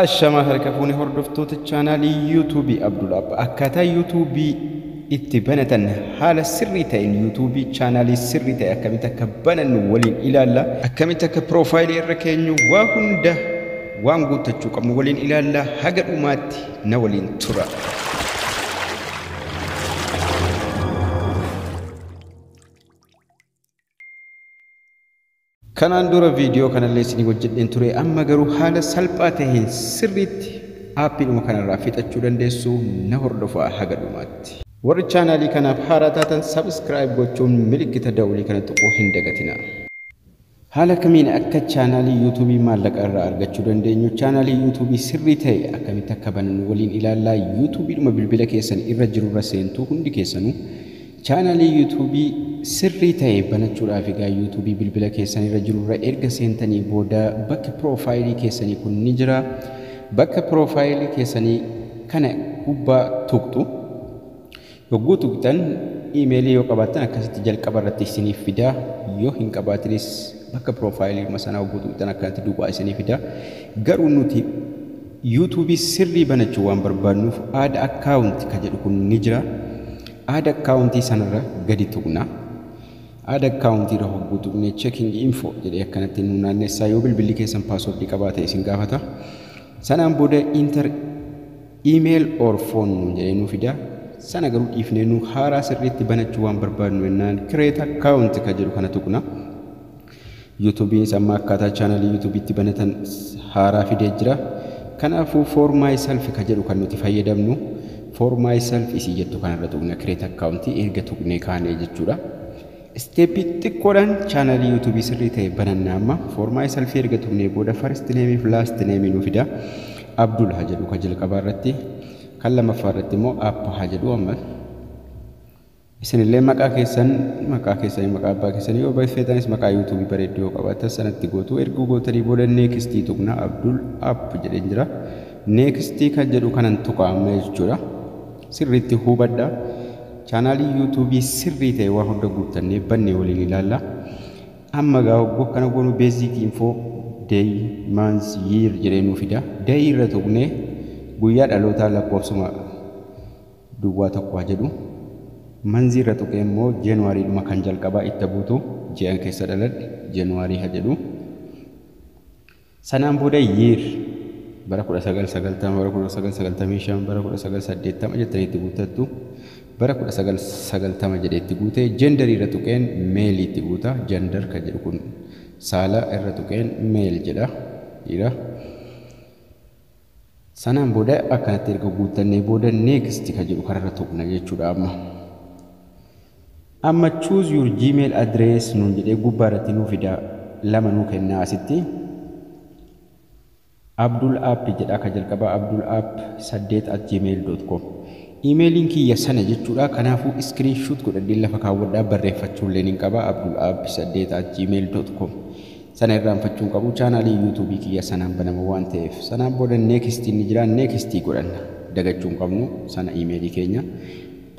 Ashama harkafuuni hordoftoota chaanaalii yuutuubii Abdulaab akkaataa yuutuubii itti banatan haala sirrii ta'een yuutuubii chaanaalii sirrii ta'e akkamitti akka banannu waliin ilaalla. Akkamitti akka piroofaayilii irra keenyu waa hunda waan guuttachuu qabnu waliin ilaalla. Haga dhumaatti na waliin tura. Kanaan dura viidiyoo kanallee isinii hojjedheen ture, amma garuu haala salphaa ta'een sirriitti aappiidhuma kanarraa fixachuu dandeessu. Na hordofaa haga dhumaatti. Warri chaanaalii kanaaf haaraa taatan sabskiraayib gochuun milikkita dawulii kana tuquu hin dagatina. Haala kamiin akka chaanaalii yuutuubii maallaqa irraa argachuu dandeenyu, chaanaalii yuutuubii sirrii ta'e akkamitti akka banannu waliin ilaallaa. Yuutuubiidhuma bilbila keessan irra jirurra seentuu hundi keessanuu chaanaalii yuutuubii sirrii ta'e banachuudhaaf egaa yuutuubii bilbila keessan irra jirurra erga seentanii booda bakka piroofaayilii keessanii kun ni jira. Bakka piroofaayilii keessanii kana gubbaa tuqxu. Yogguu tuqxan iimeelii yoo qabaattan akkasitti jalqaba irratti isiniif fida. Yoo hin qabaatinis bakka piroofaayilii sanaa yogguu tuqxan akkasitti duwwaa isiniif fida. Garuu nuti yuutuubii sirrii banachuu waan barbaadnuuf add akkaawunti ka jedhu kun ni jira. Add akkaawuntii sanarra gadi tuqna. Add akkaawuntii irra hogguu tuqnee checking info jedhee akkanatti nu naannessaa. Yoo bilbilli keessan paaswordii qabaate isin gaafata. Sanaan booda inter email or phone nu jedhee nu fida. Sana garuu dhiifnee nu haaraa sirriitti banachuu waan barbaadnu jennaan create account ka jedhu kana tuqna. yuutuubiin amma akkaataa chaanaalii yuutuubiitti banatan haaraa fidee jira. Kanaafuu for myself ka jedhu kan nuti fayyadamnu. For myself isii jettu kanarra tuqna create account erga tuqnee kaanee jechuudha. Step xiqqoodhaan chaanaalii yuutuubii sirrii ta'e banannaa. Amma for myself erga tuqnee booda first name fi last name nu fida. Abdul ha jedhu ka jalqabaa irratti, kan lammaffaa irratti immoo app ha jedhu. Amma isinillee maqaa keessanii maqaa abbaa keessanii yoo barreessitanis maqaa yuutuubii bareedduu yoo qabaatan sanatti gootu. Erga gootanii booda next tuqna. Abdul app jedheen jira. Next kan jedhu kanan tuqa amma jechuudha. Sirriitti hubadha. Chaanaalii yuutuubii sirrii ta'e waa hunda guuttannee bannee waliin ilaalla. Amma gaa hogguu kana goonu basic info day month year jedhee nu fida. Day irra tuqnee guyyaa dhalootaa lakkoofsuma duwwaa tokko haa jedhu. Month irra tuqee immoo Januwaariidhuma kan jalqabaa itti buutu ji'a keessa dhaladhe Januwaarii haa jedhu. Sanaan booda year bara 1990 bara 1995 bara 1980 jettanii itti guutattu. Bara 1990 jedhee itti guute. Gender irra tuqeen male itti guuta. Gender ka jedhu kun saala irra tuqeen male jedha. Dhiira. Sanaan booda akkanatti erga guuttannee booda next ka jedhu kanarra tuqna jechuudha. Amma choose your gmail address nuun jedhee gubbaa irratti nuu fida. Lama nuu kennaa asitti. Abdul app jedha ka jalqabaa Abdul app 8@gmail.com. Emailiin kiyya sana jechuudha. Kanaafuu screenshot godhadhee lafa kaawwadhaa barreeffachuullee nin qaba. Abdul app 8@gmail.com. Sana irraanfachuun qabu chaanaalii yuutuubii kiyya sanaan banama waan ta'eef. Sanaan booda next ni jira. Next godhanna. Dagachuun qabnu sana emailii keenya.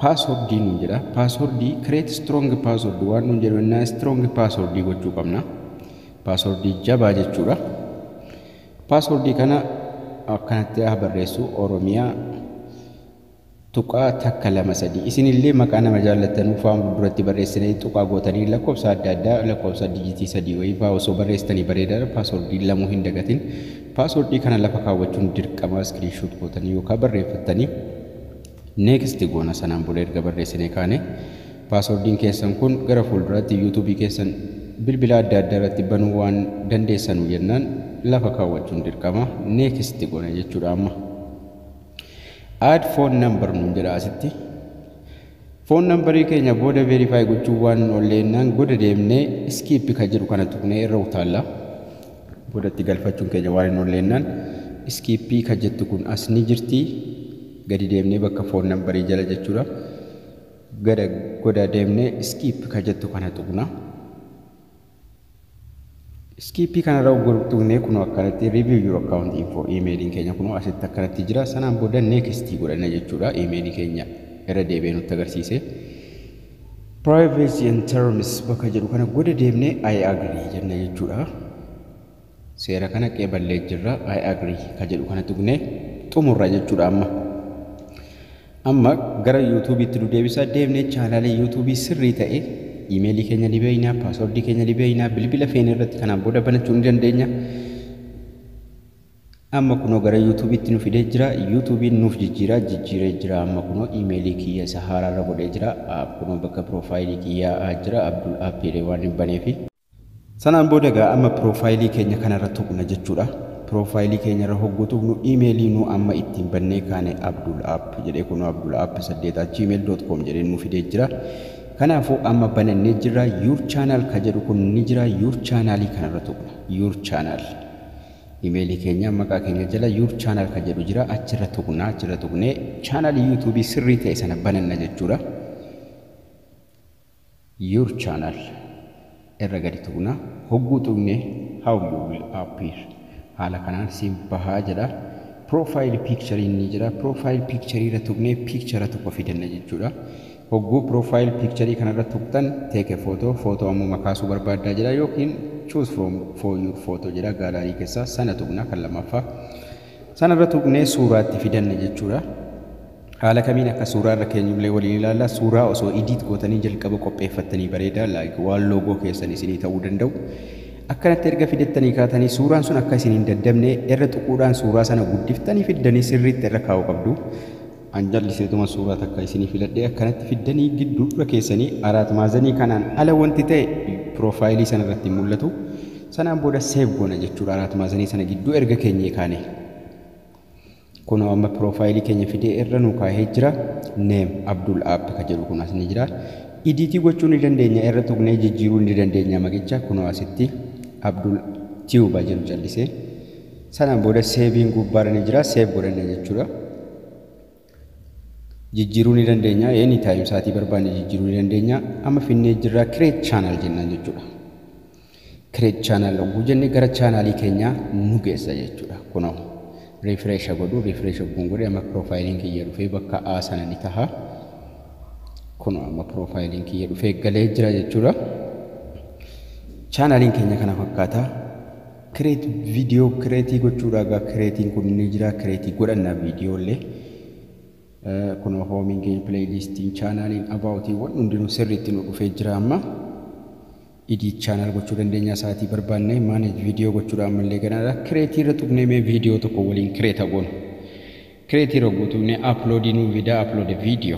Passwordii nun jedha. Passwordii create strong password waan nun jedhu innaa strong passwordii gochuu qabna. Passwordii jabaa jechuudha. Passwordii kana akkanatti haa barreessu. Oromiyaa tuqaa takka lama sadii. Isinillee maqaa nama jaallattanuu faan duratti barreessinee tuqaa gootanii lakkoofsa adda addaa lakkoofsa dijitii sadii wayii faa osoo barreessitanii bareedaadha. Passwordii lamuu hin dagatin. Passwordii kana lafa kaawwachuun dirqama. Screenshot gootanii yookaan barreeffattanii next goona. Sanaan booda erga barreessinee kaane passwordiin keessan kun gara fuulduraatti yuutuubii keessan bilbila adda addaa irratti banuu waan dandeessanu jennaan lafa kaawwachuun dirqama. Next goona jechuudha. Amma add phone number nuun jedha asitti. Phone numberii keenya booda verify gochuu waan olleennaan goda deemnee skip ka jedhu kana tuqnee irra utaalla. Boodatti galfachuun keenya waan hin olleennaan skip ka jettu kun as ni jirti. Gadi deemnee bakka phone numberii jala jechuudha. Goda deemnee skip ka jettu kana tuqna. Skip kanarra tuqnee kun akkanatti review your account info emailiin keenya kun asitti akkanatti jira. Sanaan booda next godhanna jechuudha. Emailii keenya irra deebi'ee nutti agarsiise. Privacy and terms bakka jedhu kana goda deemnee I agree jenna jechuudha. seera kana qeeballee jirra I agree ka jedhu kana tuqnee xumurra jechuudha amma gara YouTube itti nu deebisaa deemnee chaanaalii YouTube sirrii ta'e emailii keenya ni beeyna password keenya ni beeyna bilbila feene irratti kanaan booda banachuu ni dandeenya amma kuno gara YouTube itti nu fidee jira YouTube nuuf jijjiiree jira amma kuno emailii kiyya isa haaraarra godhee jira kuno bakka profaayilii kiyya jira Abdul Appii waan baneefi sanaan booda gaa amma profaayilii keenya kanarra tuqna jechuudha profaayilii keenya irra hoggutu nu emailii nu amma ittiin bannee kaane Abdul App jedhee kuno Abdul App 8@gmail.com jedhee nu fidee jira kanaafuu amma banannee jira your channel ka jedhu kun ni jira your channelii kanarra tuqna your channel emailii keenya maqaa keenya jala your channel ka jedhu jira achirra tuqnee channel YouTube sirrii ta'e sana bananna jechuudha your channel irra gadi tuqna hogguu tuqne how you will appear haala kanaan simbahaa jedha profile picture ni jira profile picture irra tuqne picture tokko fidanna jechuudha hogguu profile picture kanarra tuqtan take a photo ammoo makaasuu barbaadaa jira yookiin choose from for your photo jira gaalaarii keessa sana tuqna kan lamaffaa sanarra tuqnee suuraatti fidanna jechuudha haala kamiin akka suuraa irra keenyullee waliin ilaalla suuraa osoo edit gootanii jalqaba qopheeffattanii bareedaa like waan loogoo keessan isinii ta'uu danda'u akkanatti erga fidettanii kaatanii suuraan sun akka isin hin daddabne irra tuquudhaan suuraa sana guddiftanii fiddanii sirriitti irra kaa'uu qabdu anjalliseetuma suuraa takka isinii filadhee akkanatti fiddanii gidduudha keessanii araat maazanii kanaan ala wanti ta'e profaayilii sana irratti mul'atu sanaan booda save goona jechuudha araat maazanii sana gidduu erga keenyee kaane kuno amma profaayilii keenya fidee irra nu kaa'ee jira name Abdul App ka jedhu kun as ni jira editii gochuu ni dandeenya irra tuqnee jijjiiruu ni dandeenya maqicha kuno asitti Abdul Tube jedhu callisee sanaan booda saving gubbaarra ni jira save godhanna jechuudha jijjiiruu ni dandeenya anytime saatii barbaanne jijjiiruu ni dandeenya amma finnee jirra create channel jennaan jechuudha create channel oguu jenne gara channelii keenya nu geessa jechuudha kuno refresh godhu refresh godhu amma profiling kiyya dhufee bakka A sana ni taha kuno amma profiling kiyya dhufee galee jira jechuudha channelin keenya kana fakkaata create video create gochuudha gaa creating kun ni jira create godhanna video illee kuno homing playlisting channeling about what hundinuu sirriitti nu dhufee jira amma edit channel gochuu dandeenya saatii barbaanne manage video gochuudha ammallee ganaadha create irra tuqnee mee video tokko waliin create goonu create irra gootuune upload nu video upload video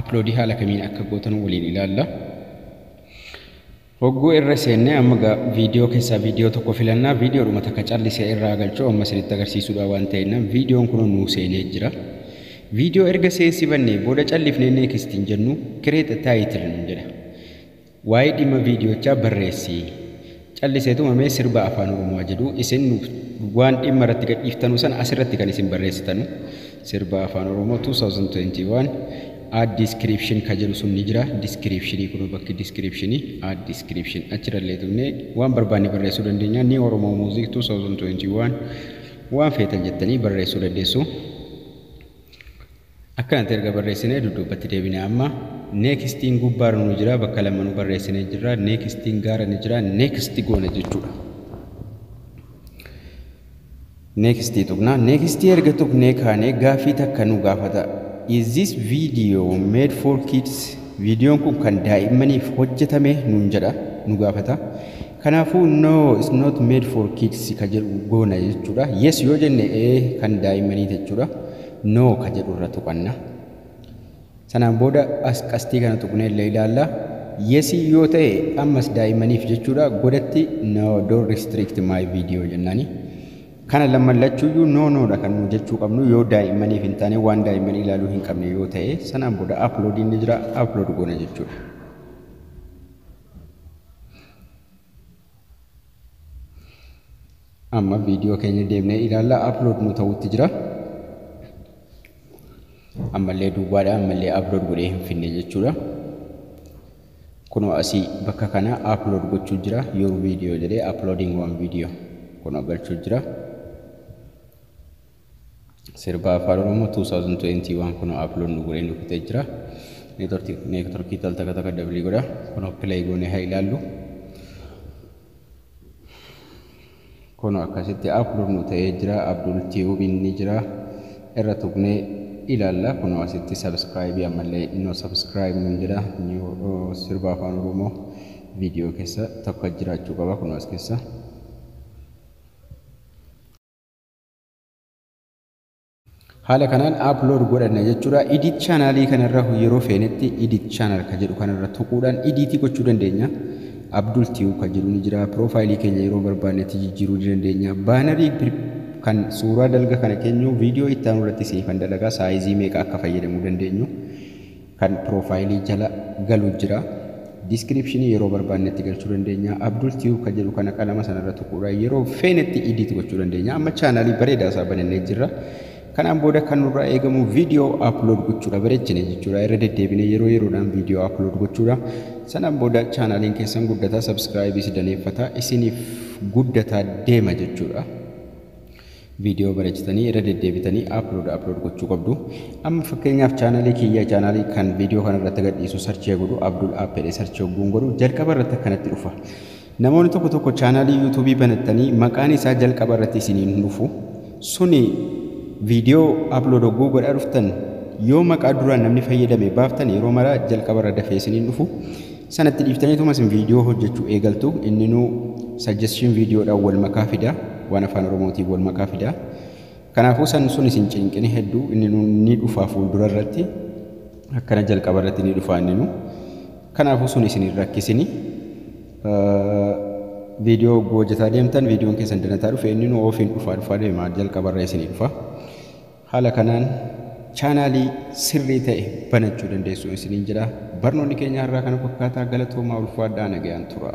upload haala kamiin akka gootan waliin ilaalla hogguu irra seenne amma video keessa video tokko filannaa video dhuma takka callisee irraa galchoo amma sinitti agarsiisuudha waan ta'eef videoon kun nu seenee jira video erga seensifannee booda callifnee next jennu create title jedha waa'ee dhimma viidiyochaa barreessi calliseetuma mee sirba afaan oromoo jedhu isin waan dhimma irratti gadhiiftanu san asirratti kan isin barreessitanu sirba afaan oromoo 2021 add description ka jedhu sun ni jira description kun bakki description add description achirallee tuqne waan barbaanne barreessuu dandeenya ni oromoo music 2021 waan feetan jettanii barreessuu dandeessu akkanatti erga barreessinee dudduubatti deebinee amma nexting gubbaar nu jira bakka lamanu barreessinee jira nexting gaara ni jira next goona jechuudha next tuqna next erga tuqnee kaane gaafii takka nu gaafata is this video made for kids videoon kun kan daa'immaniif hojjetame nuun jedha nu gaafata kanaafuu no it's not made for kids ka jedhu goona jechuudha yes yoo jenne kan daa'immanii jechuudha no ka jedhu irra tuqanna sanaan booda as qastii kana tuqnee illee ilaalla yes yoo ta'e ammas daa'immaniif jechuudha godatti no don't restrict my video jennaani kana lammallachuuyyuu no dha kan nu jechuu qabnu yoo daa'immaniif hin taane waan daa'immanii ilaaluu hin qabne yoo ta'e sanaan booda upload ni jira upload goona jechuudha amma video keenya deemnee ilaalla upload nu ta'utti jira ammallee duubaadha ammallee upload godhee hin finne jechuudha kunoo asii bakka kana upload gochuu jira your video jedhee uploading one video kunoo galchuu jira sirba afaan oromoo 2021 kunoo upload nu godhee nu fitee jira networkii taltaka taka dabli godha kunoo play goone haa ilaallu Kunoo akkasitti upload nu ta'ee jira. Abdul Tube inni jira. Irra tuqnee ilaalla. Kunoo asitti subscribe ammallee no subscribe nu jira. Sirba afaan Oromoo viidiyoo keessa tokko jiraachuu qaba. Kunoo as keessa. Haala kanaan upload godhanna jechuudha. Edit channel kanarra yeroo feenetti edit channel ka jedhu kanarra tuquudhaan edit gochuu dandeenya. Abdul Tube ka jedhu ni jira. Profile keenya yeroo barbaannetti jijjiiruu dandeenya. Bannerii kan suuraa dalga kana keenyu viidiyoo itti aanu irratti siifan dalagaa saayizii meeqa akka fayyadamuu dandeenyu kan profile jala galu jira. Description yeroo barbaannetti galchuu dandeenya. Abdul Tube ka jedhu kana qalama sanarra tuquudhaan yeroo feenetti edit gochuu dandeenya. Amma channel bareedaa isaa banannee jirra. Kanaan booda kan nurraa eegamu viidiyoo upload gochuudha bareechine jechuudha. Irra deddeebine yeroo yeroodhaan viidiyoo upload gochuudha. Sanaan booda chaanaliin keessan guddataa subscribe daneeffata isiniif guddataa deema jechuudha. Viidiyoo bareechitanii irra deddeebitanii upload gochuu qabdu. Amma fakkeenyaaf chaanalii kiyya chaanalii kan viidiyoo kanarratti gadhiisu sarchii godhu Abdul Appedee sarchii hogguun godhu jalqaba irratti akkanatti dhufa. Namoonni tokko chaanalii YouTube banattanii maqaan isaa jalqaba irratti isiniin dhufu suni viidiyoo upload hogguu godhaa dhuftan yoo maqaa duraan namni fayyadame baaftan yeroo maraa jalqaba irra dafee isiniin dhufu sanatti dhiiftaniituma isin viidiyoo hojjechuu eegaltu inni nu suggestion viidiyoodhaan wal makaa fida waan afaan Oromootiin wal makaa fida. Kanaafuu sun isin cinqini hedduu inni nu ni dhufaa fuuldura irratti akkana jalqaba irratti ni dhufaa inni nu. Kanaafuu sun isin rakkisini viidiyoo hojjetaa deemtan viidiyoon keessan danataa dhufe inni nu ofiin dhufaa deema jalqaba irra isin dhufa. Haala kanaan chaanalii sirrii ta'e banachuu dandeessu isiniin jira. Barnoonni keenya har'aa kana fakkaataa galatoomaa ulfaadhaa nagayaan tura.